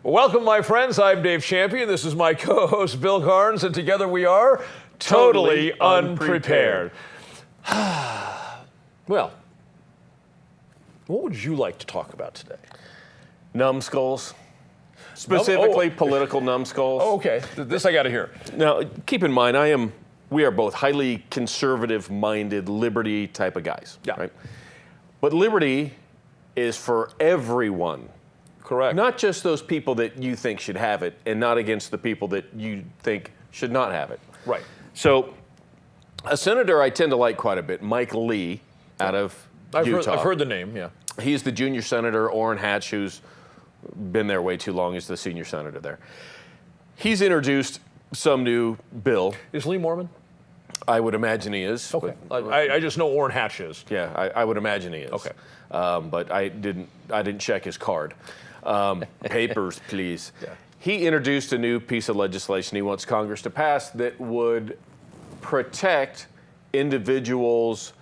Welcome, my friends. I'm Dave Champion. This is my co-host, Bill Carns, and together we are totally unprepared. Well, what would you like to talk about today? Numbskulls. Specifically, political numbskulls. Oh, okay. This I got to hear. Now, keep in mind, we are both highly conservative-minded, liberty type of guys. Yeah. Right? But liberty is for everyone. Correct. Not just those people that you think should have it, and not against the people that you think should not have it. Right. So, a senator I tend to like quite a bit, Mike Lee, out of Utah. I've heard the name, yeah. He's the junior senator, Orrin Hatch, who's been there way too long. He's the senior senator there. He's introduced some new bill. Is Lee Mormon? I would imagine he is. Okay. I just know Orrin Hatch is. Yeah, I would imagine he is. Okay. But I didn't check his card. Papers, please. Yeah. He introduced a new piece of legislation he wants Congress to pass that would protect individuals'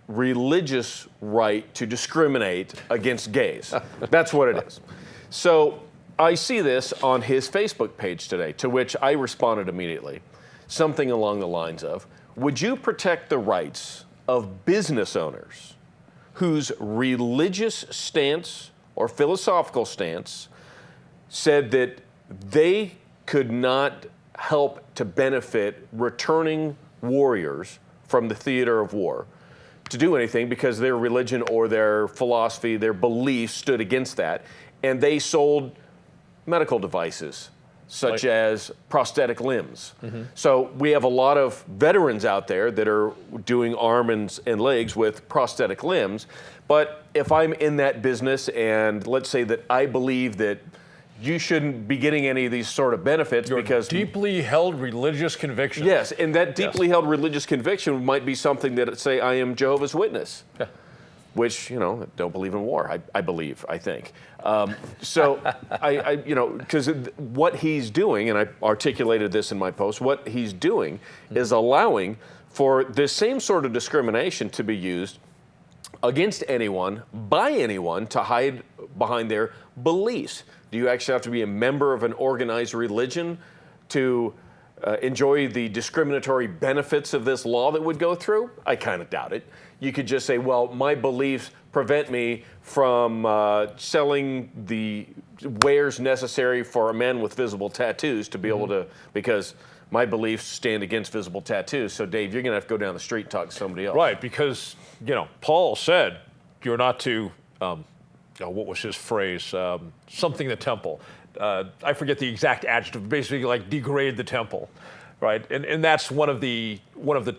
religious right to discriminate against gays. That's what it is. So I see this on his Facebook page today, to which I responded immediately. Something along the lines of, would you protect the rights of business owners whose religious stance or philosophical stance said that they could not help to benefit returning warriors from the theater of war to do anything because their religion or their philosophy, their beliefs stood against that, and they sold medical devices such as prosthetic limbs. Mm-hmm. So we have a lot of veterans out there that are doing arms and legs with prosthetic limbs, but if I'm in that business and let's say that I believe that you shouldn't be getting any of these sort of benefits because deeply held religious conviction. Yes, and that deeply held religious conviction might be something that, say, I am Jehovah's Witness. Yeah. Which, don't believe in war, I think. So, because what he's doing, and I articulated this in my post, what he's doing is allowing for this same sort of discrimination to be used against anyone, by anyone, to hide behind their beliefs. Do you actually have to be a member of an organized religion to enjoy the discriminatory benefits of this law that would go through? I kind of doubt it. You could just say, well, my beliefs prevent me from selling the wares necessary for a man with visible tattoos to be able to, because my beliefs stand against visible tattoos. So, Dave, you're going to have to go down the street and talk to somebody else. Right, because, Paul said you're not to, what was his phrase? Something the temple. I forget the exact adjective, basically like degrade the temple, right? And that's one of the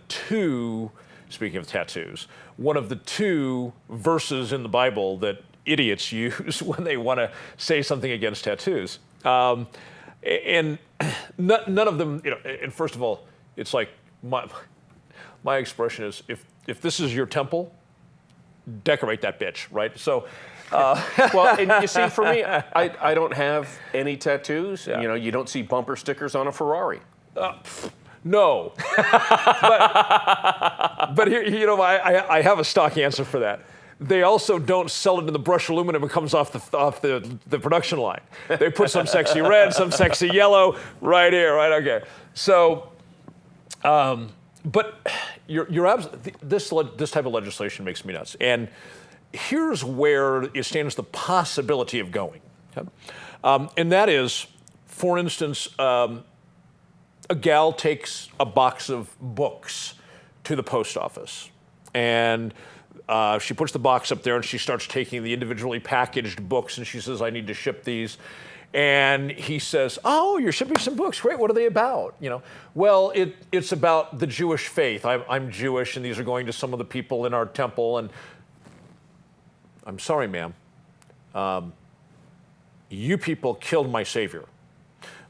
two, speaking of tattoos, one of the two verses in the Bible that idiots use when they want to say something against tattoos. And none of them, and first of all, it's like my expression is, if this is your temple, decorate that bitch, right? So, well, and you see, for me, I don't have any tattoos. Yeah. You don't see bumper stickers on a Ferrari. No. but here, I have a stock answer for that. They also don't sell it in the brushed aluminum. It comes off the production line. They put some sexy red, some sexy yellow, right here, right? Okay. So, but this type of legislation makes me nuts. And here's where it stands the possibility of going. Okay? And that is, for instance, a gal takes a box of books to the post office, and she puts the box up there, and she starts taking the individually packaged books, and she says, I need to ship these. And he says, oh, you're shipping some books. Great. What are they about? Well, it's about the Jewish faith. I'm Jewish, and these are going to some of the people in our temple. And I'm sorry, ma'am. You people killed my Savior.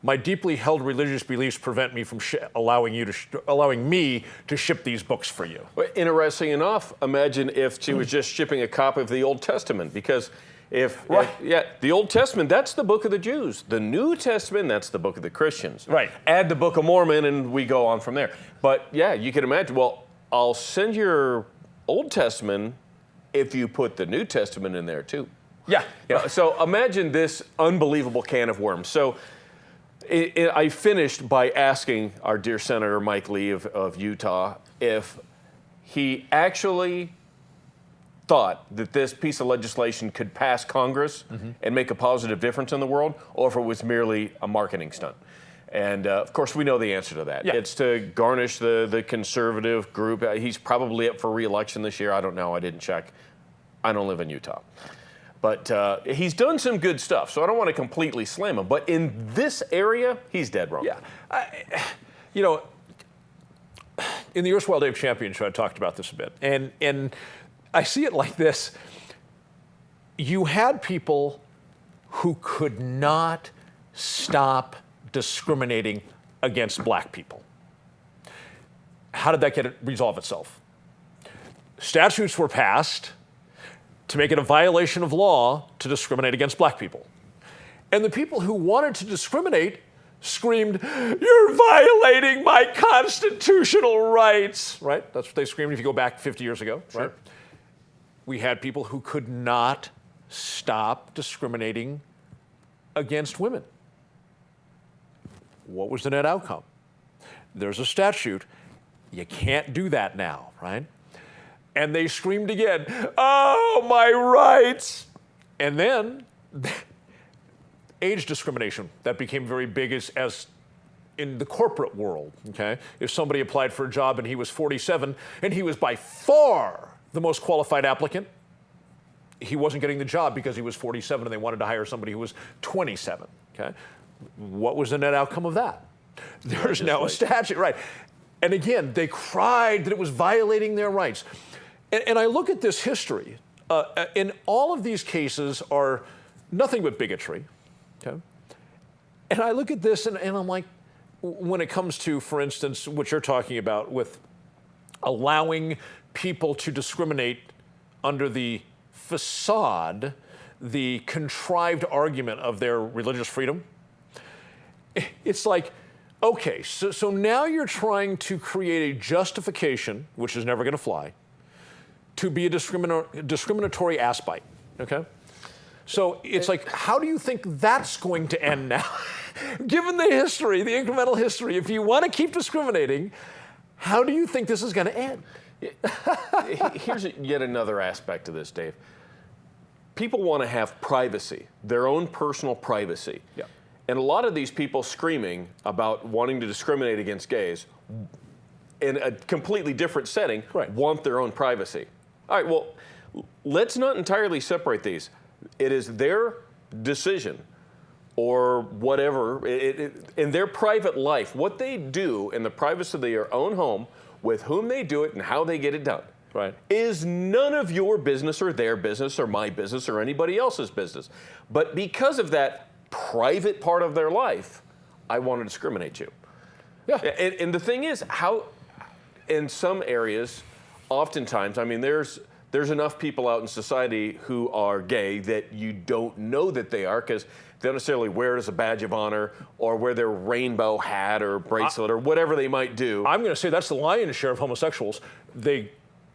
My deeply held religious beliefs prevent me from allowing me to ship these books for you. Well, interesting enough, imagine if she was just shipping a copy of the Old Testament, because the Old Testament, that's the book of the Jews. The New Testament, that's the book of the Christians. Right. Add the Book of Mormon, and we go on from there. But yeah, you can imagine, well, I'll send your Old Testament if you put the New Testament in there too. Yeah. So imagine this unbelievable can of worms. So I finished by asking our dear Senator Mike Lee of Utah if he actually thought that this piece of legislation could pass Congress and make a positive difference in the world, or if it was merely a marketing stunt. And of course, we know the answer to that. Yeah. It's to garnish the conservative group. He's probably up for re-election this year. I don't know. I didn't check. I don't live in Utah. But he's done some good stuff, so I don't want to completely slam him. But in this area, he's dead wrong. Yeah. You know, in the erstwhile Dave Champion show, I talked about this a bit. And I see it like this. You had people who could not stop discriminating against black people. How did that resolve itself? Statutes were passed to make it a violation of law to discriminate against black people. And the people who wanted to discriminate screamed, "You're violating my constitutional rights," right? That's what they screamed if you go back 50 years ago, Sure. right? We had people who could not stop discriminating against women. What was the net outcome? There's a statute. You can't do that now, right? And they screamed again, "Oh, my rights!" And then age discrimination, that became very big as in the corporate world, okay? If somebody applied for a job and he was 47 and he was by far the most qualified applicant, he wasn't getting the job because he was 47 and they wanted to hire somebody who was 27, okay? What was the net outcome of that? There's now a statute, right? And again, they cried that it was violating their rights. And I look at this history, and all of these cases are nothing but bigotry, okay? And I look at this and I'm like, when it comes to, for instance, what you're talking about with allowing people to discriminate under the facade, the contrived argument of their religious freedom, it's like, okay, so now you're trying to create a justification, which is never going to fly, to be a discriminatory ass bite, okay? So it's like, how do you think that's going to end now? Given the history, the incremental history, if you want to keep discriminating, how do you think this is going to end? Here's yet another aspect of this, Dave. People want to have privacy, their own personal privacy. Yeah. And a lot of these people screaming about wanting to discriminate against gays in a completely different setting want their own privacy. All right, well, let's not entirely separate these. It is their decision or whatever, in their private life, what they do in the privacy of their own home, with whom they do it and how they get it done, is none of your business or their business or my business or anybody else's business. But because of that private part of their life, I want to discriminate you. Yeah. And the thing is, how in some areas, oftentimes, I mean, there's enough people out in society who are gay that you don't know that they are because they don't necessarily wear it as a badge of honor or wear their rainbow hat or bracelet or whatever they might do. I'm going to say that's the lion's share of homosexuals.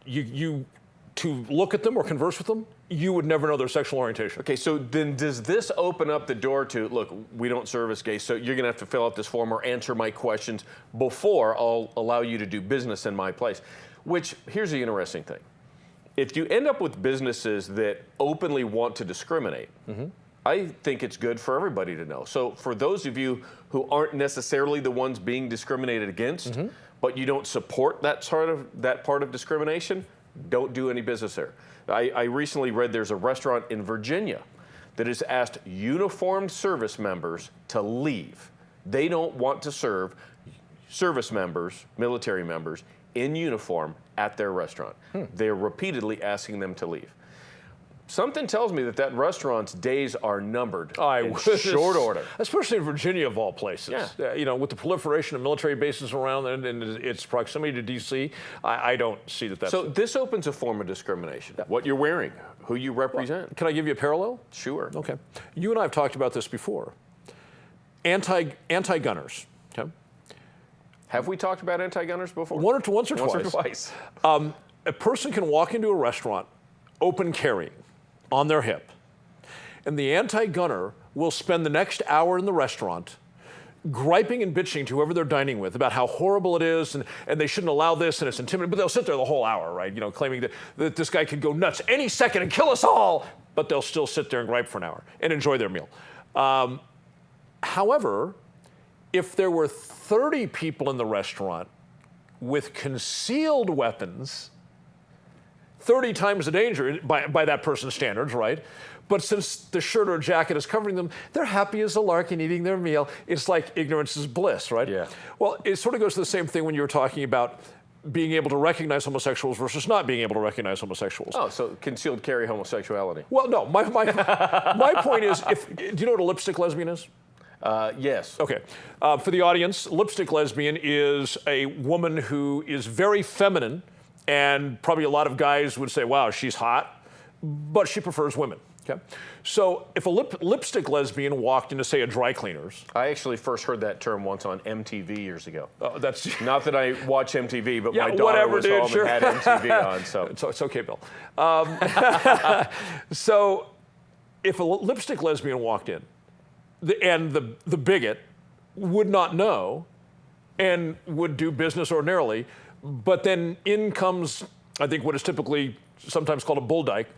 You to look at them or converse with them, you would never know their sexual orientation. Okay, so then does this open up the door to, look, we don't service gays, so you're going to have to fill out this form or answer my questions before I'll allow you to do business in my place? Which, here's the interesting thing. If you end up with businesses that openly want to discriminate, I think it's good for everybody to know. So for those of you who aren't necessarily the ones being discriminated against, but you don't support that part of discrimination, don't do any business there. I recently read there's a restaurant in Virginia that has asked uniformed service members to leave. They don't want to serve service members, military members, in uniform at their restaurant. They're repeatedly asking them to leave. Something tells me that restaurant's days are numbered in short order. Especially in Virginia, of all places. Yeah. You know, with the proliferation of military bases around and its proximity to D.C., I don't see that that's... So this opens a form of discrimination. What you're wearing, who you represent. Well, can I give you a parallel? Sure. Okay. You and I have talked about this before. Anti-gunners, okay? Have we talked about anti-gunners before? Once or twice. A person can walk into a restaurant, open carrying, on their hip, And the anti-gunner will spend the next hour in the restaurant griping and bitching to whoever they're dining with about how horrible it is and they shouldn't allow this and it's intimidating. But they'll sit there the whole hour, right? You know, claiming that this guy could go nuts any second and kill us all. But they'll still sit there and gripe for an hour and enjoy their meal. However, if there were 30 people in the restaurant with concealed weapons, 30 times the danger by that person's standards, right? But since the shirt or jacket is covering them, they're happy as a lark and eating their meal. It's like ignorance is bliss, right? Yeah. Well, it sort of goes to the same thing when you were talking about being able to recognize homosexuals versus not being able to recognize homosexuals. Oh, so concealed carry homosexuality. Well, no, my point is, do you know what a lipstick lesbian is? Yes. Okay. For the audience, lipstick lesbian is a woman who is very feminine, and probably a lot of guys would say, wow, she's hot, but she prefers women. Okay. So if a lipstick lesbian walked into, say, a dry cleaner's. I actually first heard that term once on MTV years ago. That's not that I watch MTV, but yeah, my daughter was home and had MTV on. So it's okay, Bill. So if a lipstick lesbian walked in, and the bigot would not know and would do business ordinarily, but then in comes, I think, what is typically sometimes called a bull dyke.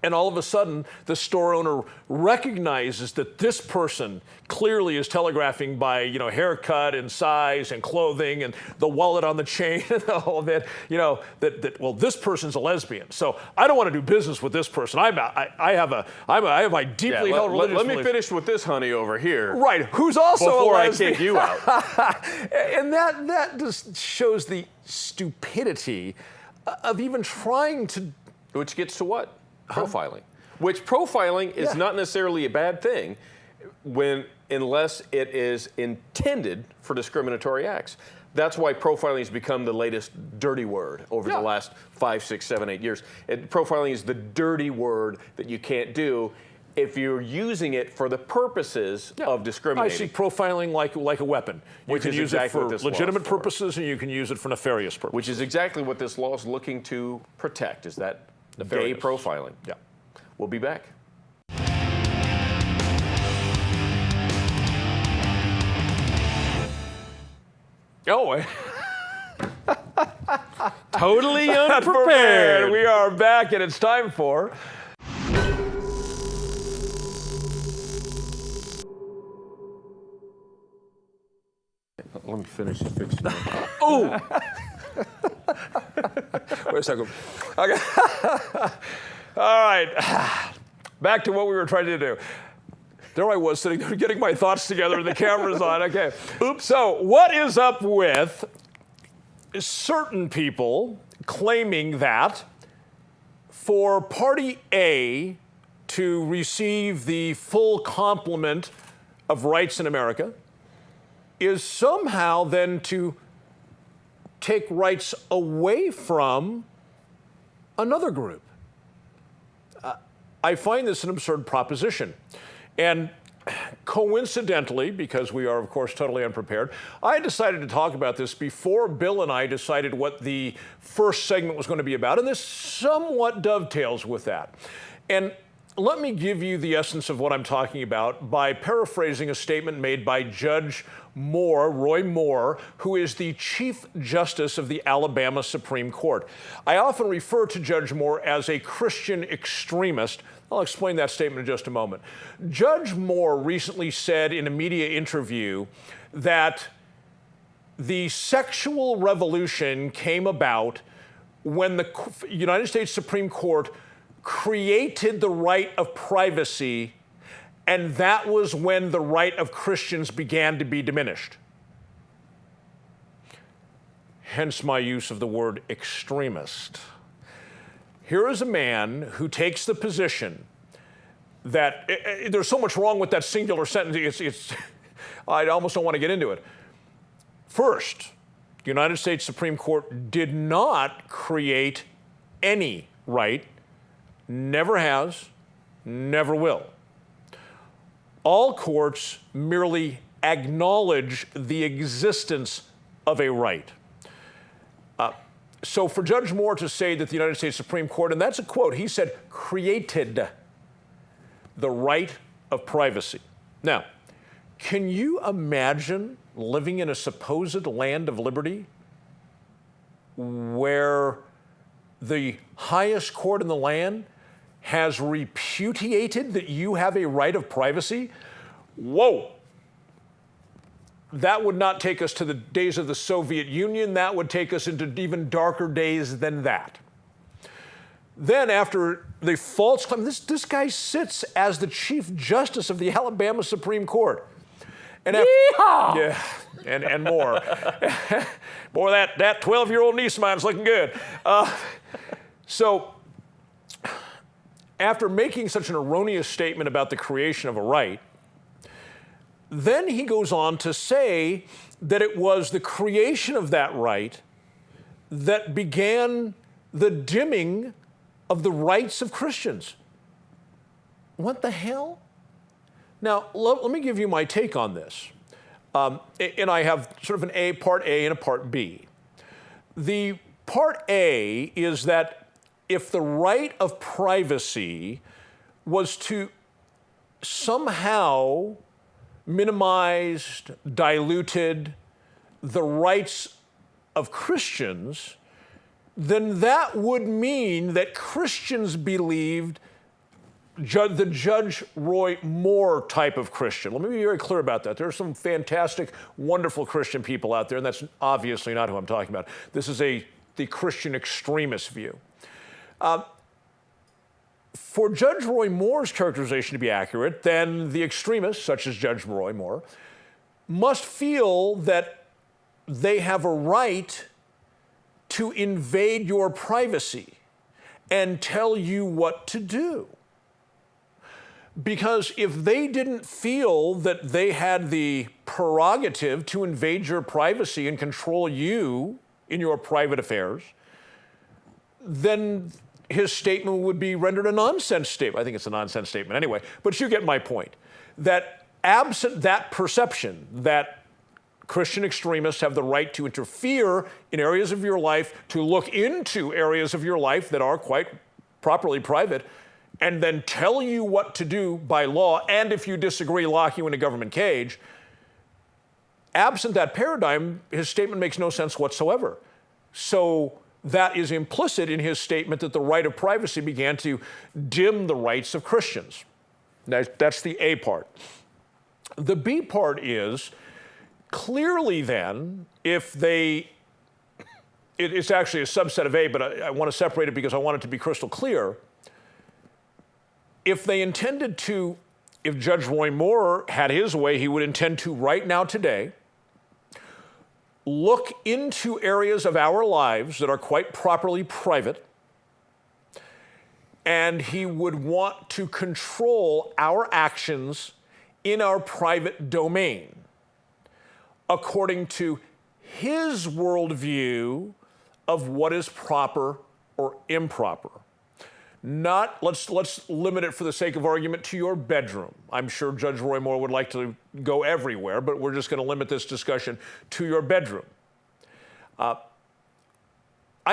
And all of a sudden, the store owner recognizes that this person clearly is telegraphing by, you know, haircut and size and clothing and the wallet on the chain and all of it, you know, well, this person's a lesbian. So I don't want to do business with this person. I have my deeply held religious Let me beliefs. finish with this honey over here. Right, who's also before a lesbian. I kick you out. And that just shows the stupidity of even trying to. Which gets to what? Profiling. Which profiling is not necessarily a bad thing unless it is intended for discriminatory acts. That's why profiling has become the latest dirty word over the last 5, 6, 7, 8 years. Profiling is the dirty word that you can't do if you're using it for the purposes of discriminating. I see profiling like a weapon. You can use it for legitimate purposes and you can use it for nefarious purposes. Which is exactly what this law is looking to protect, is that gay profiling. Yeah. We'll be back. Oh, totally unprepared. We are back, and it's time for. Let me finish fixing it. Oh! Wait a second. Okay. All right. Back to what we were trying to do. There I was sitting there getting my thoughts together and the camera's on. Okay. Oops. So what is up with certain people claiming that for Party A to receive the full complement of rights in America is somehow then to take rights away from another group? I find this an absurd proposition. And coincidentally, because we are, of course, totally unprepared, I decided to talk about this before Bill and I decided what the first segment was going to be about, and this somewhat dovetails with that. And let me give you the essence of what I'm talking about by paraphrasing a statement made by Judge Moore, Roy Moore, who is the Chief Justice of the Alabama Supreme Court. I often refer to Judge Moore as a Christian extremist. I'll explain that statement in just a moment. Judge Moore recently said in a media interview that the sexual revolution came about when the United States Supreme Court created the right of privacy, and that was when the right of Christians began to be diminished. Hence my use of the word extremist. Here is a man who takes the position that there's so much wrong with that singular sentence, I almost don't want to get into it. First, the United States Supreme Court did not create any right, never has, never will. All courts merely acknowledge the existence of a right. So for Judge Moore to say that the United States Supreme Court, and that's a quote, he said, created, the right of privacy. Now, can you imagine living in a supposed land of liberty where the highest court in the land has repudiated that you have a right of privacy? Whoa. That would not take us to the days of the Soviet Union. That would take us into even darker days than that. Then after the false claim, this guy sits as the Chief Justice of the Alabama Supreme Court. And yeah, and more. Boy, that 12-year-old niece of mine's looking good. So after making such an erroneous statement about the creation of a right, then he goes on to say that it was the creation of that right that began the dimming of the rights of Christians. What the hell? Now, let me give you my take on this. And I have sort of a part A and a part B. The part A is that if the right of privacy was to somehow minimized, diluted the rights of Christians, then that would mean that Christians believed the Judge Roy Moore type of Christian. Let me be very clear about that. There are some fantastic, wonderful Christian people out there, and that's obviously not who I'm talking about. This is the Christian extremist view. For Judge Roy Moore's characterization to be accurate, then the extremists, such as Judge Roy Moore, must feel that they have a right to invade your privacy and tell you what to do. Because if they didn't feel that they had the prerogative to invade your privacy and control you in your private affairs, then his statement would be rendered a nonsense statement. I think it's a nonsense statement anyway, but you get my point. That absent that perception that Christian extremists have the right to interfere in areas of your life, to look into areas of your life that are quite properly private, and then tell you what to do by law, and if you disagree, lock you in a government cage. Absent that paradigm, his statement makes no sense whatsoever. So that is implicit in his statement that the right of privacy began to dim the rights of Christians. That's the A part. The B part is, clearly then, if it's actually a subset of A, but I want to separate it because I want it to be crystal clear. If they intended to, if Judge Roy Moore had his way, he would intend to right now today look into areas of our lives that are quite properly private, and he would want to control our actions in our private domain according to his worldview of what is proper or improper. Not, let's limit it for the sake of argument to your bedroom. I'm sure Judge Roy Moore would like to go everywhere, but we're just going to limit this discussion to your bedroom. I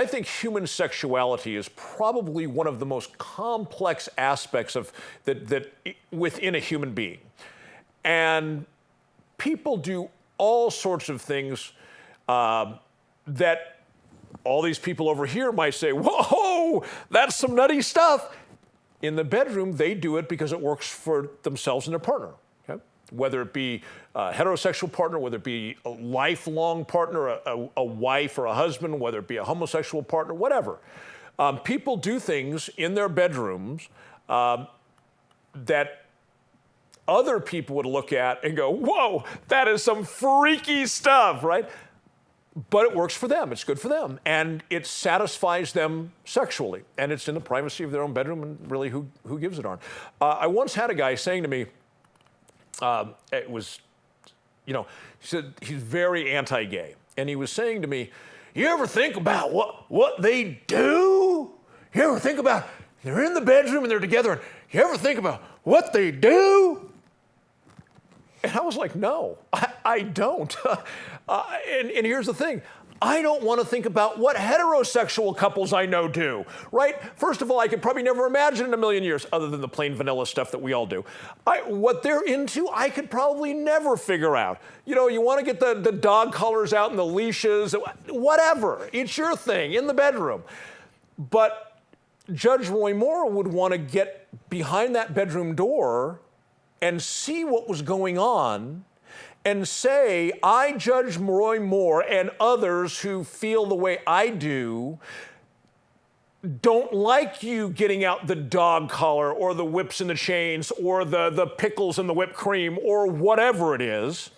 think human sexuality is probably one of the most complex aspects of that within a human being. And people do all sorts of things that all these people over here might say, whoa, that's some nutty stuff. In the bedroom, they do it because it works for themselves and their partner. Okay? Whether it be a heterosexual partner, whether it be a lifelong partner, a wife or a husband, whether it be a homosexual partner, whatever. People do things in their bedrooms that other people would look at and go, whoa, that is some freaky stuff, right? But it works for them, it's good for them, and it satisfies them sexually, and it's in the privacy of their own bedroom, and really, who gives a darn? I once had a guy saying to me, it was, he said he's very anti-gay, and he was saying to me, you ever think about what they do? You ever think about, they're in the bedroom and they're together, and you ever think about what they do? And I was like, no, I don't. And here's the thing. I don't want to think about what heterosexual couples I know do, right? First of all, I could probably never imagine in a million years, other than the plain vanilla stuff that we all do. What they're into, I could probably never figure out. You know, you want to get the dog collars out and the leashes, whatever. It's your thing in the bedroom. But Judge Roy Moore would want to get behind that bedroom door and see what was going on and say, I, Judge Roy Moore, and others who feel the way I do, don't like you getting out the dog collar or the whips and the chains or the pickles and the whipped cream or whatever it is.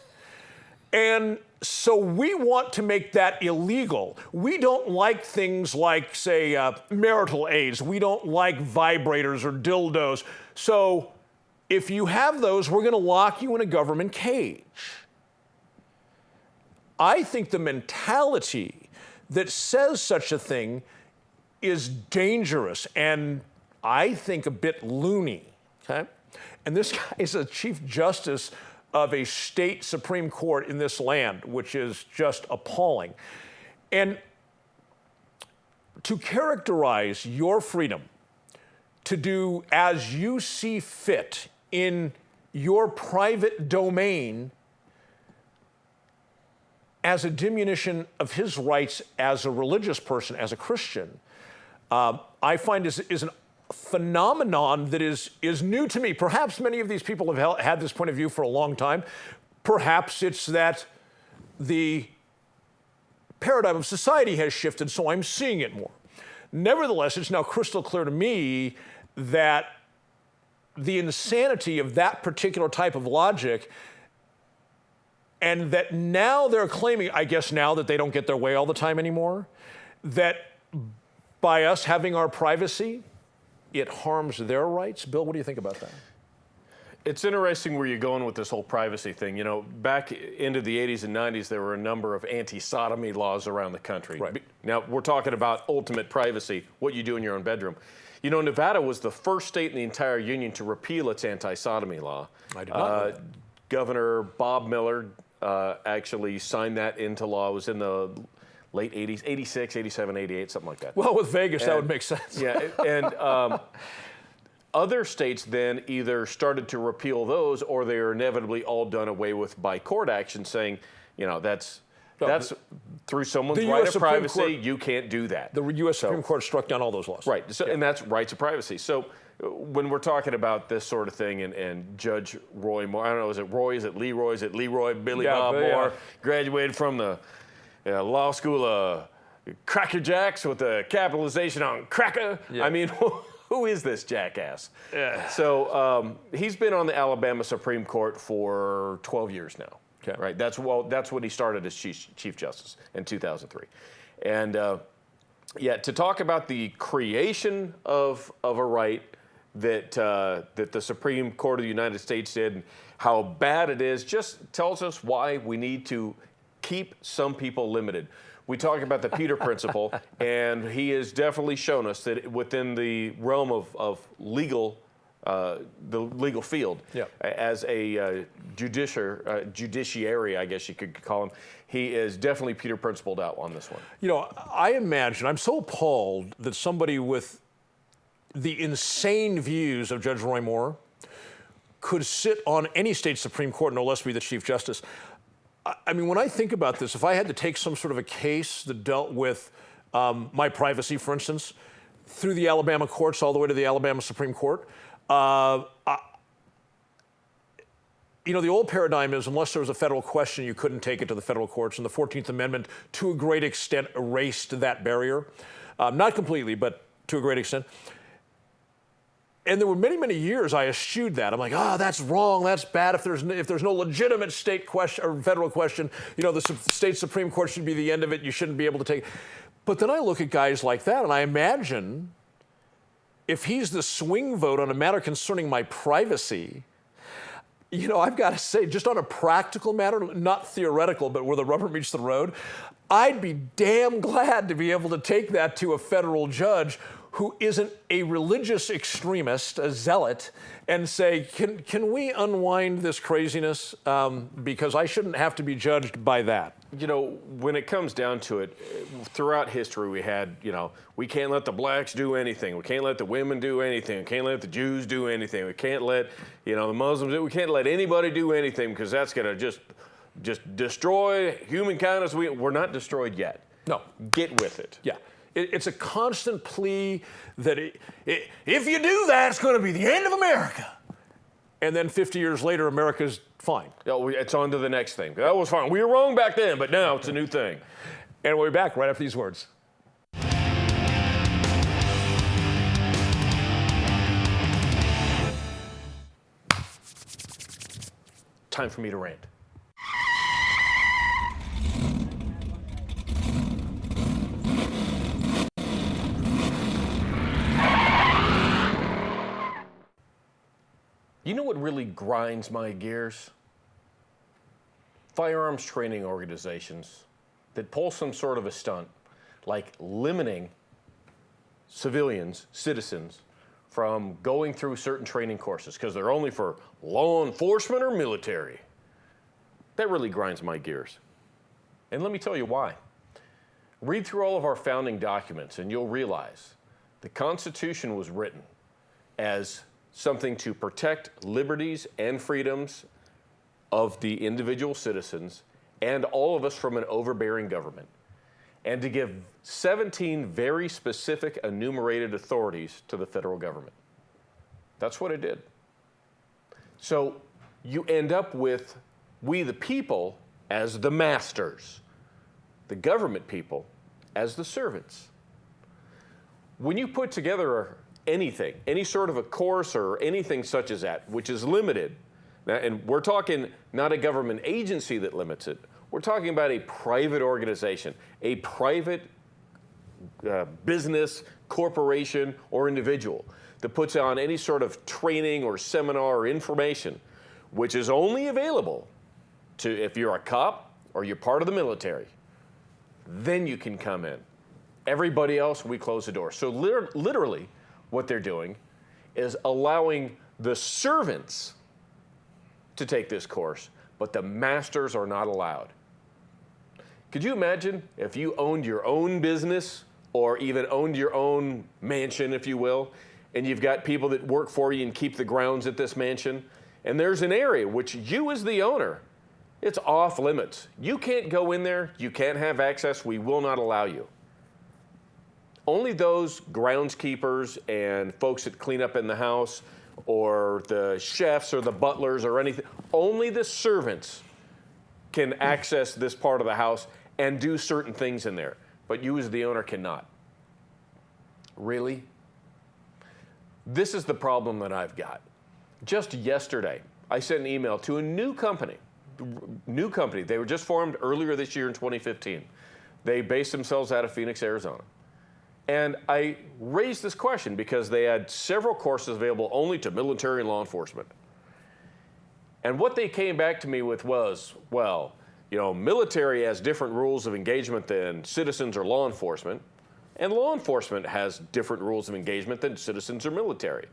And so we want to make that illegal. We don't like things like, say, marital aids. We don't like vibrators or dildos. So if you have those, we're going to lock you in a government cage. I think the mentality that says such a thing is dangerous and I think a bit loony, okay? And this guy is a Chief Justice of a state Supreme Court in this land, which is just appalling. And to characterize your freedom to do as you see fit in your private domain as a diminution of his rights as a religious person, as a Christian, I find is a phenomenon that is new to me. Perhaps many of these people have had this point of view for a long time. Perhaps it's that the paradigm of society has shifted, so I'm seeing it more. Nevertheless, it's now crystal clear to me that the insanity of that particular type of logic, and that now they're claiming, I guess now that they don't get their way all the time anymore, that by us having our privacy, it harms their rights. Bill, what do you think about that? It's interesting where you're going with this whole privacy thing. You know, back into the 80s and 90s, there were a number of anti-sodomy laws around the country. Right. Now, we're talking about ultimate privacy, what you do in your own bedroom. You know, Nevada was the first state in the entire union to repeal its anti-sodomy law. I did not know that. Governor Bob Miller actually signed that into law. It was in the late 80s, 86, 87, 88, something like that. Well, with Vegas, that would make sense. Yeah, and other states then either started to repeal those or they are inevitably all done away with by court action saying, you know, that's through someone's right of privacy, you can't do that. The U.S. Supreme Court struck down all those laws. Right, so, and that's rights of privacy. So when we're talking about this sort of thing and Judge Roy Moore, I don't know, is it Roy, is it Leroy, Billy Bob Moore, graduated from the law school of Cracker Jacks with a capitalization on cracker. Yeah. I mean, who is this jackass? Yeah. So he's been on the Alabama Supreme Court for 12 years now. Okay. Right. That's when he started as Chief Justice in 2003, and to talk about the creation of a right that the Supreme Court of the United States did, and how bad it is, just tells us why we need to keep some people limited. We talk about the Peter Principle, and he has definitely shown us that within the realm of legal, the legal field, as a judiciary, I guess you could call him, he is definitely Peter Principled out on this one. You know, I imagine, I'm so appalled that somebody with the insane views of Judge Roy Moore could sit on any state Supreme Court, no less be the Chief Justice. I mean, when I think about this, if I had to take some sort of a case that dealt with my privacy, for instance, through the Alabama courts all the way to the Alabama Supreme Court, you know, the old paradigm is unless there was a federal question, you couldn't take it to the federal courts, and the 14th Amendment, to a great extent, erased that barrier. Not completely, but to a great extent. And there were many, many years I eschewed that. I'm like, that's wrong, that's bad. If there's no legitimate state question or federal question, you know, the state Supreme Court should be the end of it. You shouldn't be able to take it. But then I look at guys like that and I imagine if he's the swing vote on a matter concerning my privacy, you know, I've got to say, just on a practical matter, not theoretical, but where the rubber meets the road, I'd be damn glad to be able to take that to a federal judge who isn't a religious extremist, a zealot, and say, can we unwind this craziness? Because I shouldn't have to be judged by that. you know, when it comes down to it, throughout history we had, you know, we can't let the blacks do anything. We can't let the women do anything. We can't let the Jews do anything. We can't let, you know, the Muslims do. We can't let anybody do anything because that's going to just destroy humankind as we're not destroyed yet. No. Get with it. Yeah. It's a constant plea that if you do that, it's going to be the end of America. And then 50 years later, America's fine. Oh, it's on to the next thing. That was fine. We were wrong back then, but now it's a new thing. And we'll be back right after these words. Time for me to rant. You know what really grinds my gears? Firearms training organizations that pull some sort of a stunt, like limiting civilians, citizens, from going through certain training courses because they're only for law enforcement or military. That really grinds my gears. And let me tell you why. Read through all of our founding documents and you'll realize the Constitution was written as something to protect liberties and freedoms of the individual citizens and all of us from an overbearing government, and to give 17 very specific enumerated authorities to the federal government. That's what it did. So you end up with we the people as the masters, the government people as the servants. When you put together anything, any sort of a course or anything such as that, which is limited, now, and we're talking not a government agency that limits it, we're talking about a private organization, a private business, corporation, or individual that puts on any sort of training or seminar or information, which is only available to if you're a cop or you're part of the military, then you can come in. Everybody else, we close the door. So literally, what they're doing is allowing the servants to take this course, but the masters are not allowed. Could you imagine if you owned your own business or even owned your own mansion, if you will, and you've got people that work for you and keep the grounds at this mansion, and there's an area which you as the owner, it's off limits. You can't go in there, you can't have access, we will not allow you. Only those groundskeepers and folks that clean up in the house or the chefs or the butlers or anything, only the servants can access this part of the house and do certain things in there. But you as the owner cannot. Really? This is the problem that I've got. Just yesterday, I sent an email to a new company. They were just formed earlier this year in 2015. They based themselves out of Phoenix, Arizona. And I raised this question because they had several courses available only to military and law enforcement. And what they came back to me with was, well, you know, military has different rules of engagement than citizens or law enforcement, and law enforcement has different rules of engagement than citizens or military.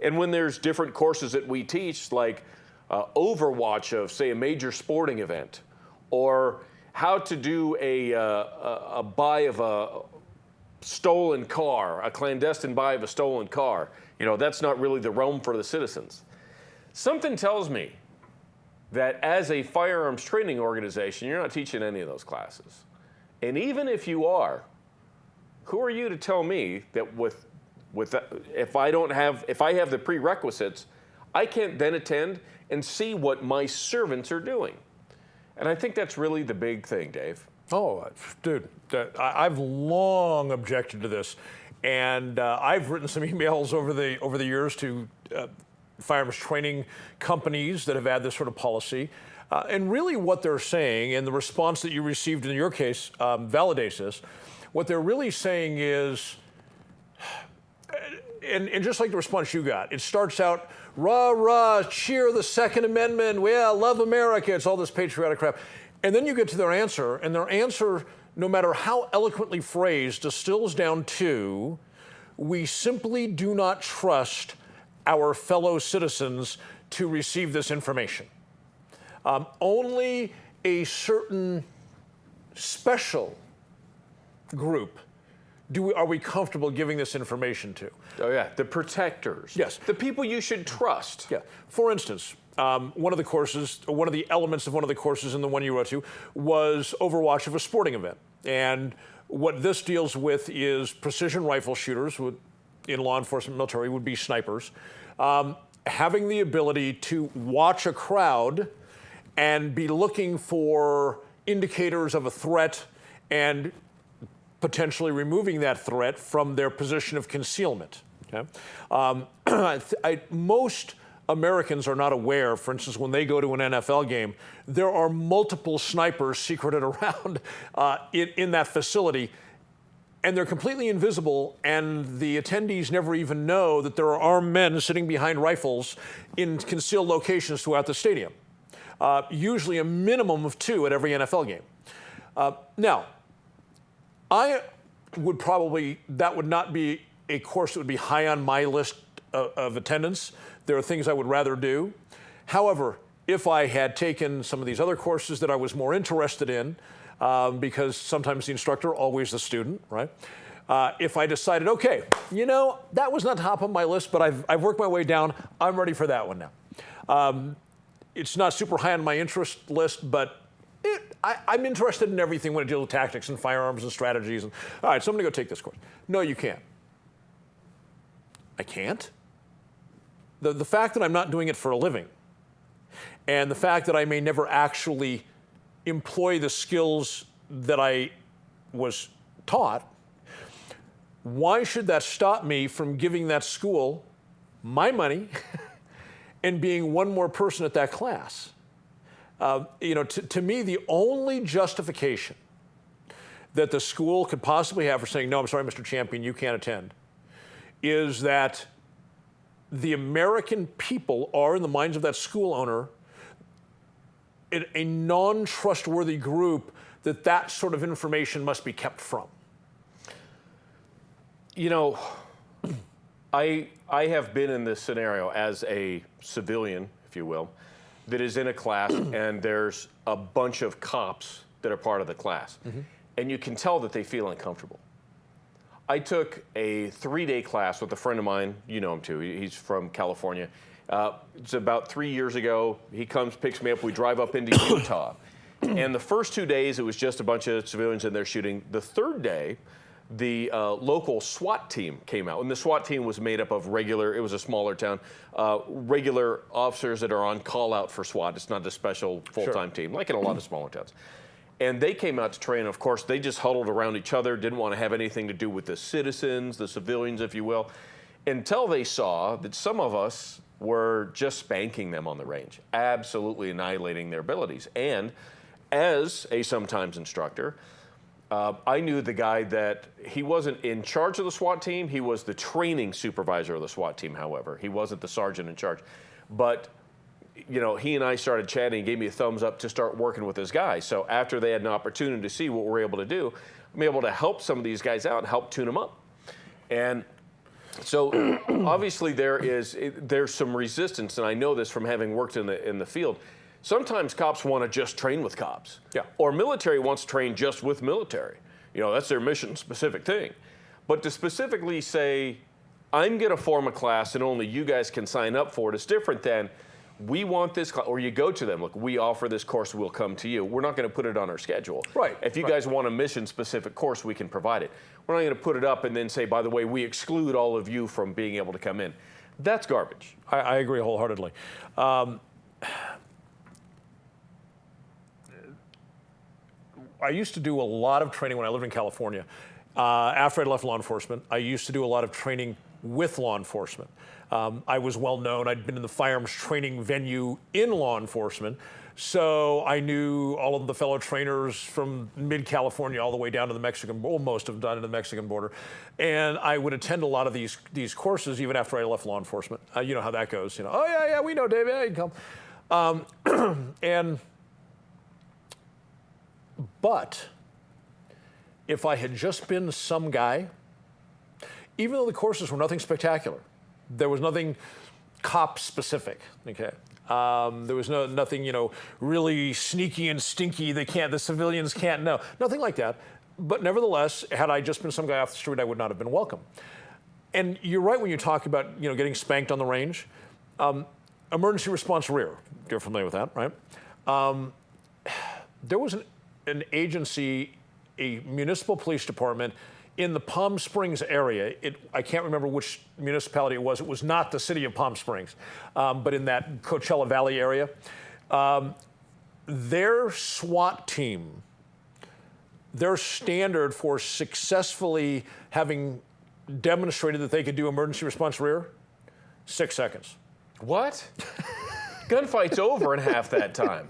And when there's different courses that we teach, like overwatch of, say, a major sporting event, or how to do a buy of a stolen car, a clandestine buy of a stolen car, you know, that's not really the realm for the citizens. Something tells me that as a firearms training organization, you're not teaching any of those classes. And even if you are, who are you to tell me that if I have the prerequisites, I can't then attend and see what my servants are doing? And I think that's really the big thing, Dave. Oh, dude, I've long objected to this, and I've written some emails over the years to firearms training companies that have had this sort of policy. And really what they're saying, and the response that you received in your case validates this, what they're really saying is, and just like the response you got, it starts out, rah, rah, cheer the Second Amendment, well, love America, it's all this patriotic crap. And then you get to their answer, and their answer, no matter how eloquently phrased, distills down to, we simply do not trust our fellow citizens to receive this information. Only a certain special group are we comfortable giving this information to? Oh yeah, the protectors. Yes. The people you should trust. Yeah. For instance, one of the courses, or one of the elements of one of the courses in the one you went to was overwatch of a sporting event. And what this deals with is precision rifle shooters, in law enforcement military would be snipers, having the ability to watch a crowd and be looking for indicators of a threat and potentially removing that threat from their position of concealment. Okay? Most Americans are not aware, for instance, when they go to an NFL game, there are multiple snipers secreted around in that facility, and they're completely invisible, and the attendees never even know that there are armed men sitting behind rifles in concealed locations throughout the stadium. Usually a minimum of 2 at every NFL game. Now, that would not be a course that would be high on my list of attendance. There are things I would rather do. However, if I had taken some of these other courses that I was more interested in, because sometimes the instructor, always the student, right? If I decided, okay, that was not top of my list, but I've worked my way down, I'm ready for that one now. It's not super high on my interest list, but I'm interested in everything when it deals with tactics and firearms and strategies. All right, so I'm going to go take this course. No, you can't. I can't? The fact that I'm not doing it for a living, and the fact that I may never actually employ the skills that I was taught, why should that stop me from giving that school my money and being one more person at that class? To me, the only justification that the school could possibly have for saying, no, I'm sorry, Mr. Champion, you can't attend, is that the American people are, in the minds of that school owner, a non-trustworthy group that sort of information must be kept from. I have been in this scenario as a civilian, if you will, that is in a class and there's a bunch of cops that are part of the class. Mm-hmm. And you can tell that they feel uncomfortable. I took a 3-day class with a friend of mine. You know him too. He's from California. It's about 3 years ago. He comes, picks me up. We drive up into Utah. And the first 2 days, it was just a bunch of civilians in there shooting. The third day, the local SWAT team came out. And the SWAT team was made up of it was a smaller town, regular officers that are on call out for SWAT. It's not a special full-time team, like in a lot of smaller towns. And they came out to train. Of course, they just huddled around each other, didn't want to have anything to do with the citizens, the civilians, if you will, until they saw that some of us were just spanking them on the range, absolutely annihilating their abilities. And as a sometimes instructor, I knew the guy that he wasn't in charge of the SWAT team. He was the training supervisor of the SWAT team, however. He wasn't the sergeant in charge. But he and I started chatting. He gave me a thumbs up to start working with this guy. So after they had an opportunity to see what we're able to do, I'm able to help some of these guys out and help tune them up. And so obviously there's some resistance, and I know this from having worked in the field. Sometimes cops want to just train with cops. Yeah. Or military wants to train just with military. That's their mission-specific thing. But to specifically say, I'm going to form a class and only you guys can sign up for it is different than, we want this, or you go to them, look, we offer this course, we'll come to you. We're not going to put it on our schedule. Right. If you guys want a mission-specific course, we can provide it. We're not going to put it up and then say, by the way, we exclude all of you from being able to come in. That's garbage. I agree wholeheartedly. I used to do a lot of training when I lived in California. After I left law enforcement, I used to do a lot of training with law enforcement. I was well known. I'd been in the firearms training venue in law enforcement. So I knew all of the fellow trainers from mid-California all the way down to the Mexican, well, most of them down to the Mexican border. And I would attend a lot of these courses even after I left law enforcement. You know how that goes. Oh, yeah, we know, Dave. Yeah, you can come. But if I had just been some guy, even though the courses were nothing spectacular, there was nothing cop specific, okay? There was nothing, really sneaky and stinky. The civilians can't know. Nothing like that. But nevertheless, had I just been some guy off the street, I would not have been welcome. And you're right when you talk about, getting spanked on the range. Emergency response rear. You're familiar with that, right? There was an agency, a municipal police department in the Palm Springs area. I can't remember which municipality it was. It was not the city of Palm Springs, but in that Coachella Valley area. Their SWAT team, their standard for successfully having demonstrated that they could do emergency response rear, 6 seconds. What? Gunfight's over in half that time.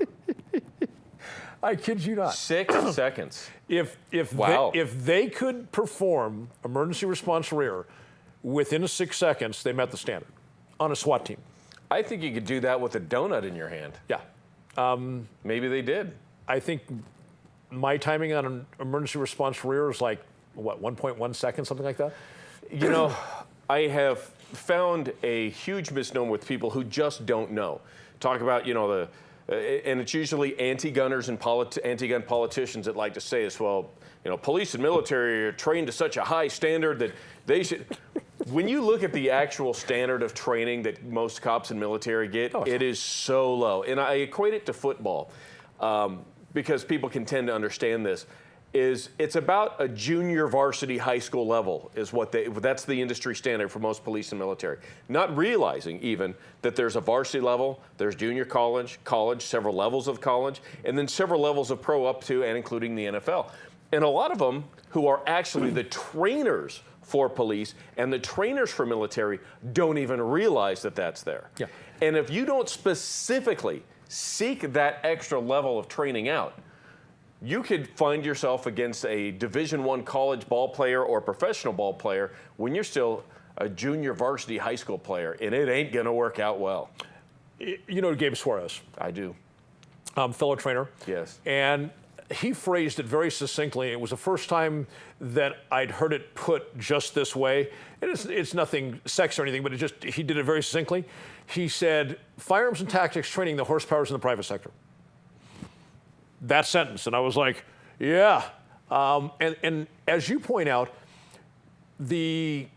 I kid you not. 6 seconds. If Wow. they could perform emergency response rear within 6 seconds, they met the standard on a SWAT team. I think you could do that with a donut in your hand. Yeah. Maybe they did. I think my timing on an emergency response rear is like, 1.1 seconds, something like that? I have found a huge misnomer with people who just don't know. Talk about, and it's usually anti-gunners and anti-gun politicians that like to say this, well, police and military are trained to such a high standard that they should. When you look at the actual standard of training that most cops and military get, it is so low. And I equate it to football because people can tend to understand this. It's about a junior varsity high school level is that's the industry standard for most police and military. Not realizing even that there's a varsity level, there's junior college, several levels of college, and then several levels of pro up to and including the NFL. And a lot of them who are actually the trainers for police and the trainers for military don't even realize that that's there. Yeah. And if you don't specifically seek that extra level of training out, you could find yourself against a Division I college ball player or professional ball player when you're still a junior varsity high school player, and it ain't going to work out well. You know Gabe Suarez? I do. Fellow trainer. Yes. And he phrased it very succinctly. It was the first time that I'd heard it put just this way. And it's nothing sex or anything, but he did it very succinctly. He said, firearms and tactics training, the horsepower's in the private sector. That sentence, and I was like, yeah. And as you point out, the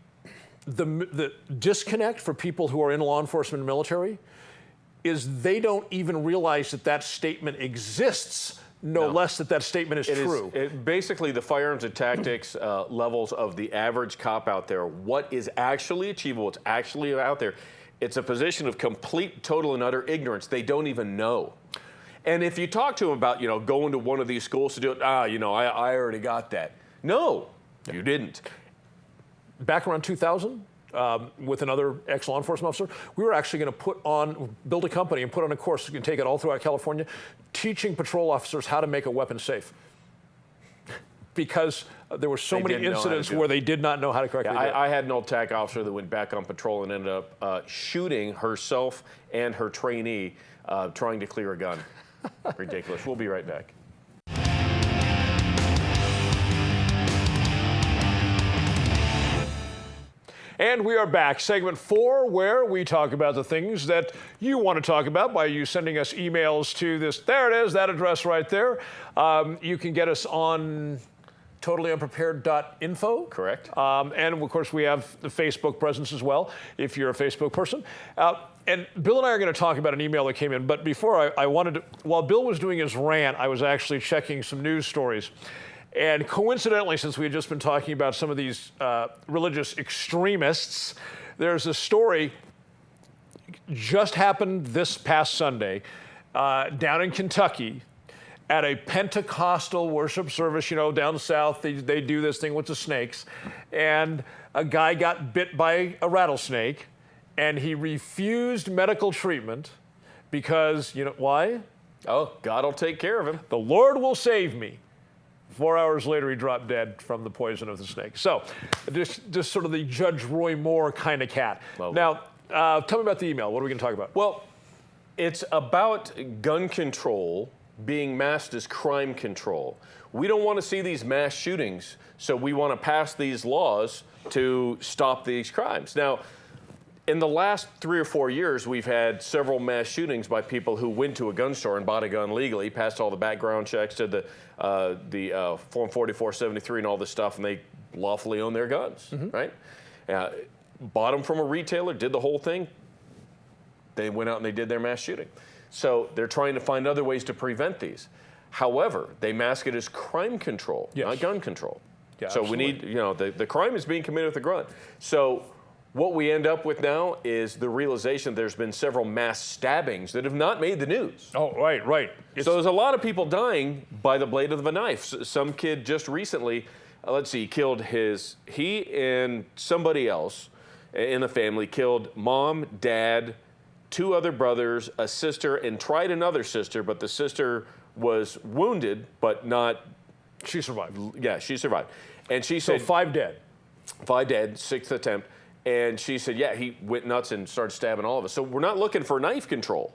disconnect for people who are in law enforcement and military is they don't even realize that statement exists, no less that statement is true. Basically, the firearms and tactics levels of the average cop out there, what is actually achievable, what's actually out there, it's a position of complete, total, and utter ignorance. They don't even know. And if you talk to them about, going to one of these schools to do it, I already got that. No, you didn't. Back around 2000, with another ex-law enforcement officer, we were actually going to build a company and put on a course, you can take it all throughout California, teaching patrol officers how to make a weapon safe. Because there were so many incidents where they did not know how to correctly do it. I had an old TAC officer that went back on patrol and ended up shooting herself and her trainee trying to clear a gun. Ridiculous. We'll be right back. And we are back, segment 4, where we talk about the things that you want to talk about by you sending us emails to this. There it is, that address right there. You can get us on totallyunprepared.info. Correct. And of course, we have the Facebook presence as well, if you're a Facebook person. And Bill and I are going to talk about an email that came in, but before I wanted to, while Bill was doing his rant, I was actually checking some news stories. And coincidentally, since we had just been talking about some of these religious extremists, there's a story just happened this past Sunday down in Kentucky at a Pentecostal worship service, down south, they do this thing with the snakes. And a guy got bit by a rattlesnake, and he refused medical treatment because, why? Oh, God will take care of him. The Lord will save me. 4 hours later, he dropped dead from the poison of the snake. So, just sort of the Judge Roy Moore kind of cat. Lovely. Now, tell me about the email. What are we going to talk about? Well, it's about gun control being masked as crime control. We don't want to see these mass shootings, so we want to pass these laws to stop these crimes. Now, in the last 3 or 4 years, we've had several mass shootings by people who went to a gun store and bought a gun legally, passed all the background checks, did the Form 4473 and all this stuff, and they lawfully own their guns, right? Bought them from a retailer, did the whole thing. They went out and they did their mass shooting. So they're trying to find other ways to prevent these. However, they mask it as crime control, not gun control. Yeah, so absolutely. we need, the crime is being committed with a gun. So what we end up with now is the realization there's been several mass stabbings that have not made the news. Oh, right. So there's a lot of people dying by the blade of a knife. Some kid just recently, killed he and somebody else in the family killed mom, dad, 2 other brothers, a sister, and tried another sister, but the sister was wounded, but not. She survived. Yeah, she survived. And she said. So 5 dead. 5 dead, 6th attempt. And she said, yeah, he went nuts and started stabbing all of us. So we're not looking for knife control.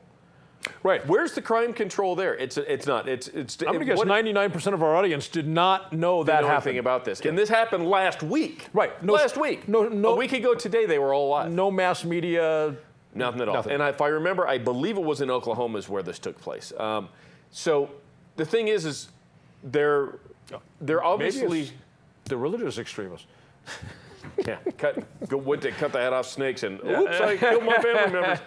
Right. Where's the crime control there? It's not. I'm going to guess 99% of our audience did not know that happened. Anything about this. And this happened last week. Right. Last week. A week ago today, they were all alive. No mass media. Nothing at all. Nothing. And if I remember, I believe it was in Oklahoma is where this took place. So the thing is they're obviously Maybe it's the religious extremists. Yeah, went to cut the head off snakes and oops, I killed my family members.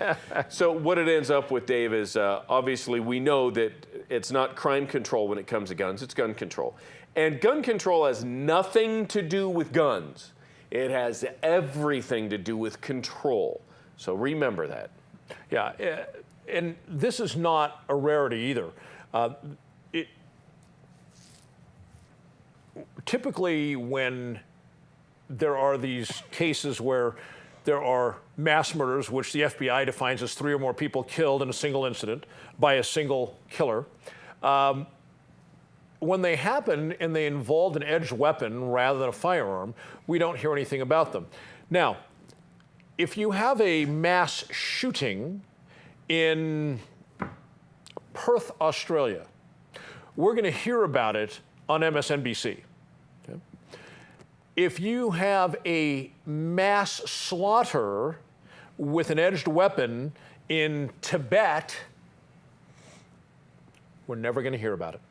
So what it ends up with, Dave, is obviously we know that it's not crime control when it comes to guns, it's gun control. And gun control has nothing to do with guns. It has everything to do with control. So remember that. Yeah, and this is not a rarity either. Typically when there are these cases where there are mass murders, which the FBI defines as 3 or more people killed in a single incident by a single killer. When they happen and they involved an edged weapon rather than a firearm, we don't hear anything about them. Now, if you have a mass shooting in Perth, Australia, we're going to hear about it on MSNBC. Okay? If you have a mass slaughter with an edged weapon in Tibet, we're never going to hear about it.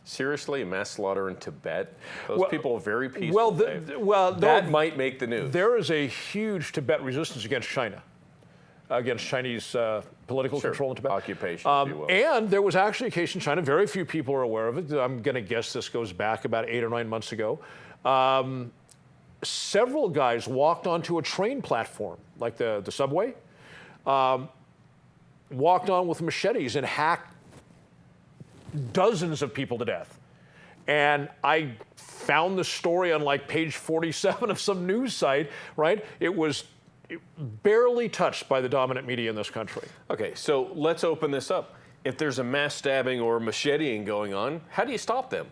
Seriously, a mass slaughter in Tibet? Those people are very peaceful. That might make the news. There is a huge Tibet resistance against China, against Chinese political control in Tibet. Occupation, if you will. And there was actually a case in China, very few people are aware of it. I'm going to guess this goes back about 8 or 9 months ago. Several guys walked onto a train platform, like the subway, walked on with machetes and hacked dozens of people to death. And I found the story on like page 47 of some news site, right? It was barely touched by the dominant media in this country. Okay, so let's open this up. If there's a mass stabbing or macheting going on, how do you stop them?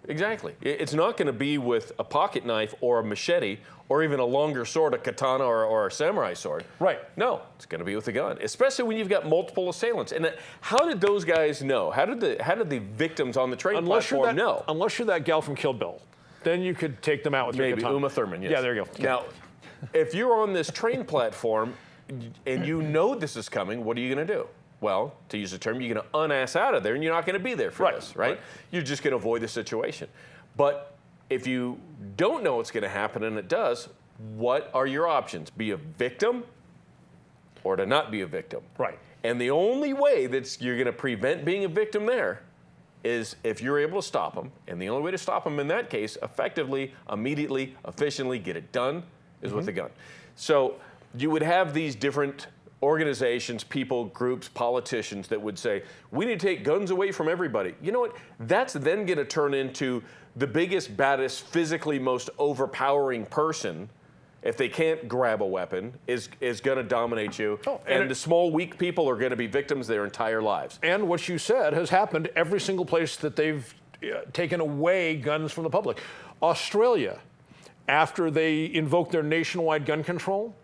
Exactly. It's not going to be with a pocket knife or a machete or even a longer sword, a katana or a samurai sword. Right. No, it's going to be with a gun, especially when you've got multiple assailants. And how did those guys know? How did the victims on the train platform know? Unless you're that gal from Kill Bill, then you could take them out with your katana. Uma Thurman, yes. Yeah, there you go. Now, if you're on this train platform and you know this is coming, what are you going to do? Well, to use the term, you're going to unass out of there, and you're not going to be there for this, right? You're just going to avoid the situation. But if you don't know what's going to happen and it does, what are your options? Be a victim or to not be a victim? Right. And the only way that you're going to prevent being a victim there is if you're able to stop them. And the only way to stop them in that case, effectively, immediately, efficiently, get it done, is with a gun. So you would have these different organizations, people, groups, politicians that would say, we need to take guns away from everybody. You know what? That's then going to turn into the biggest, baddest, physically most overpowering person, if they can't grab a weapon, is going to dominate you. And the small, weak people are going to be victims their entire lives. And what you said has happened every single place that they've taken away guns from the public. Australia, after they invoked their nationwide gun control,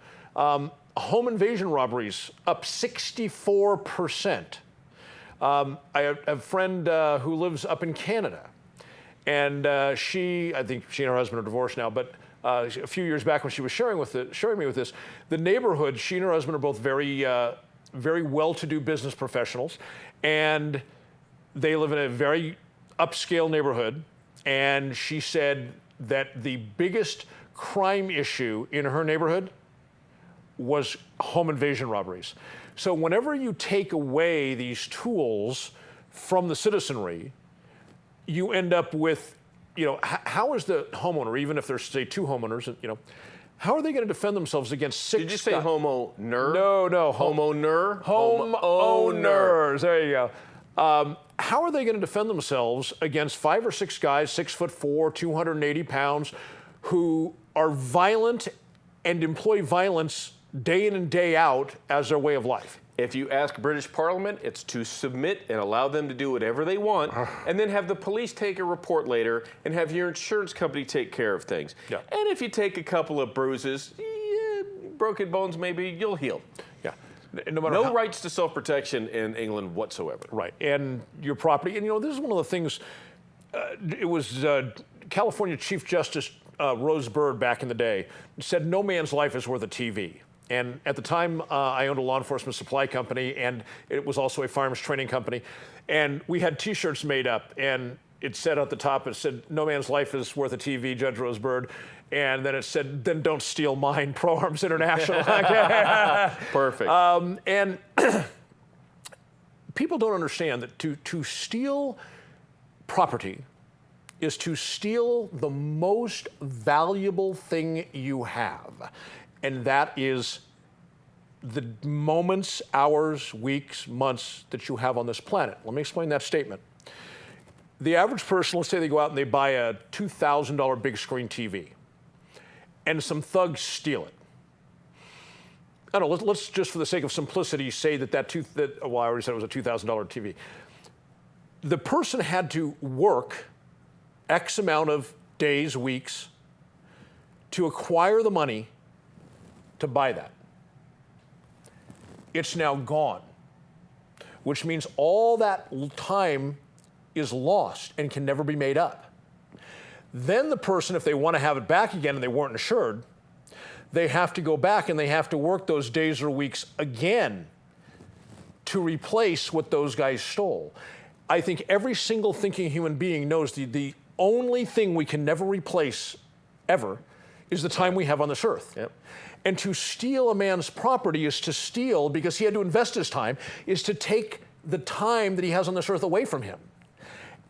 home invasion robberies up 64%. I have a friend who lives up in Canada, and I think she and her husband are divorced now, but a few years back when she was sharing me with this. The neighborhood, she and her husband are both very well-to-do business professionals, and they live in a very upscale neighborhood. And she said that the biggest crime issue in her neighborhood was home invasion robberies. So whenever you take away these tools from the citizenry, you end up with, how is the homeowner, even if there's, say, two homeowners, how are they going to defend themselves against six? Did you say homo-ner? No. Homo-ner? Homeowners. There you go. How are they going to defend themselves against 5 or 6 guys, 6'4", 280 pounds, who are violent and employ violence day in and day out as their way of life? If you ask British Parliament, it's to submit and allow them to do whatever they want, and then have the police take a report later and have your insurance company take care of things. Yeah. And if you take a couple of bruises, broken bones maybe, you'll heal. Yeah. No rights to self-protection in England whatsoever. Right. And your property. And, this is one of the things, it was California Chief Justice Rose Byrd back in the day said no man's life is worth a TV. And at the time, I owned a law enforcement supply company, and it was also a firearms training company. And we had T-shirts made up, and it said at the top, it said, "No man's life is worth a TV, Judge Rose Byrd." And then it said, "Then don't steal mine, Pro Arms International." Perfect. And people don't understand that to steal property is to steal the most valuable thing you have. And that is the moments, hours, weeks, months that you have on this planet. Let me explain that statement. The average person, let's say they go out and they buy a $2,000 big screen TV, and some thugs steal it. I don't know, let's just for the sake of simplicity say that I already said it was a $2,000 TV. The person had to work X amount of days, weeks, to acquire the money to buy that. It's now gone, which means all that time is lost and can never be made up. Then the person, if they want to have it back again and they weren't insured, they have to go back and they have to work those days or weeks again to replace what those guys stole. I think every single thinking human being knows the only thing we can never replace, ever, is the time we have on this earth. Yep. And to steal a man's property is to steal, because he had to invest his time, is to take the time that he has on this earth away from him.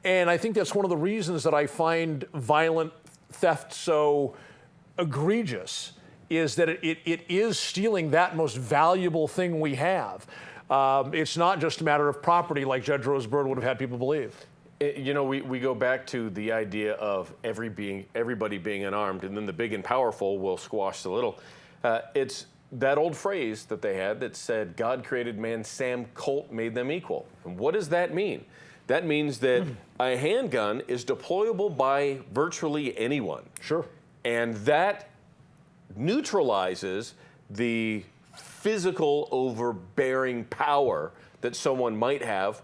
And I think that's one of the reasons that I find violent theft so egregious, is that it is stealing that most valuable thing we have. It's not just a matter of property like Judge Rose Byrd would have had people believe. We go back to the idea of everybody being unarmed, and then the big and powerful will squash the little. It's that old phrase that they had that said, "God created man, Sam Colt made them equal." And what does that mean? That means that a handgun is deployable by virtually anyone. Sure. And that neutralizes the physical overbearing power that someone might have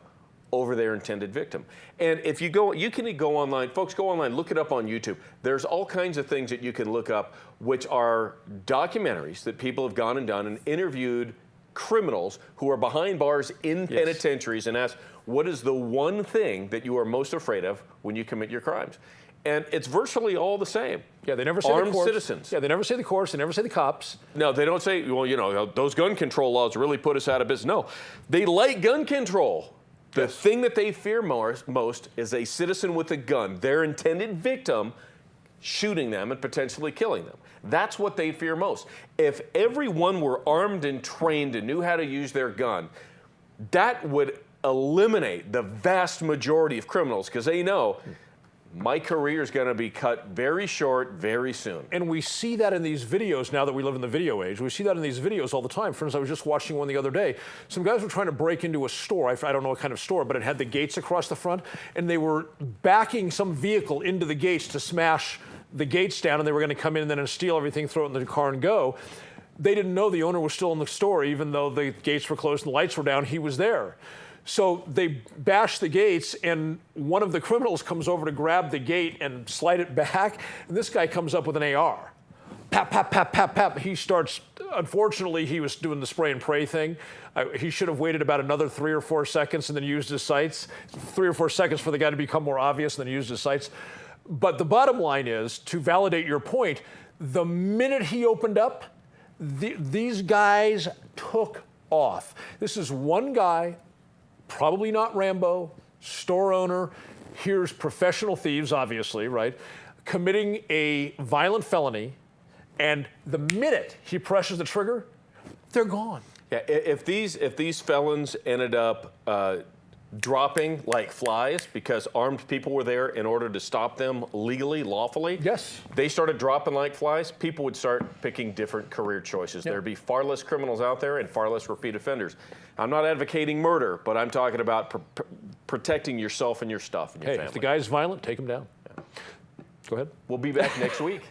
over their intended victim. And if you can go online, folks, go online, look it up on YouTube. There's all kinds of things that you can look up, which are documentaries that people have gone and done and interviewed criminals who are behind bars in penitentiaries and asked, what is the one thing that you are most afraid of when you commit your crimes? And it's virtually all the same. Yeah, they never say armed the courts. Citizens. Yeah, they never say the courts. They never say the cops. No, they don't say, well, those gun control laws really put us out of business. No, they like gun control. The thing that they fear most is a citizen with a gun, their intended victim, shooting them and potentially killing them. That's what they fear most. If everyone were armed and trained and knew how to use their gun, that would eliminate the vast majority of criminals, because they know my career is going to be cut very short very soon. And we see that in these videos now that we live in the video age. We see that in these videos all the time. For instance, I was just watching one the other day. Some guys were trying to break into a store. I don't know what kind of store, but it had the gates across the front. And they were backing some vehicle into the gates to smash the gates down. And they were going to come in and then steal everything, throw it in the car and go. They didn't know the owner was still in the store. Even though the gates were closed and the lights were down, he was there. So they bash the gates, and one of the criminals comes over to grab the gate and slide it back, and this guy comes up with an AR. pap, pap, pap, pap, pap. He starts, unfortunately, he was doing the spray and pray thing. He should have waited about another 3 or 4 seconds and then used his sights. 3 or 4 seconds for the guy to become more obvious and then used his sights. But the bottom line is, to validate your point, the minute he opened up, these guys took off. This is one guy, probably not Rambo, store owner. Here's professional thieves, obviously, right? Committing a violent felony, and the minute he presses the trigger, they're gone. Yeah, if these felons ended up dropping like flies because armed people were there in order to stop them legally, lawfully, yes, they started dropping like flies, people would start picking different career choices. There'd be far less criminals out there and far less repeat offenders. I'm not advocating murder, but I'm talking about protecting yourself and your stuff and your family. If the guy's violent, take him down. Yeah. Go ahead. We'll be back next week.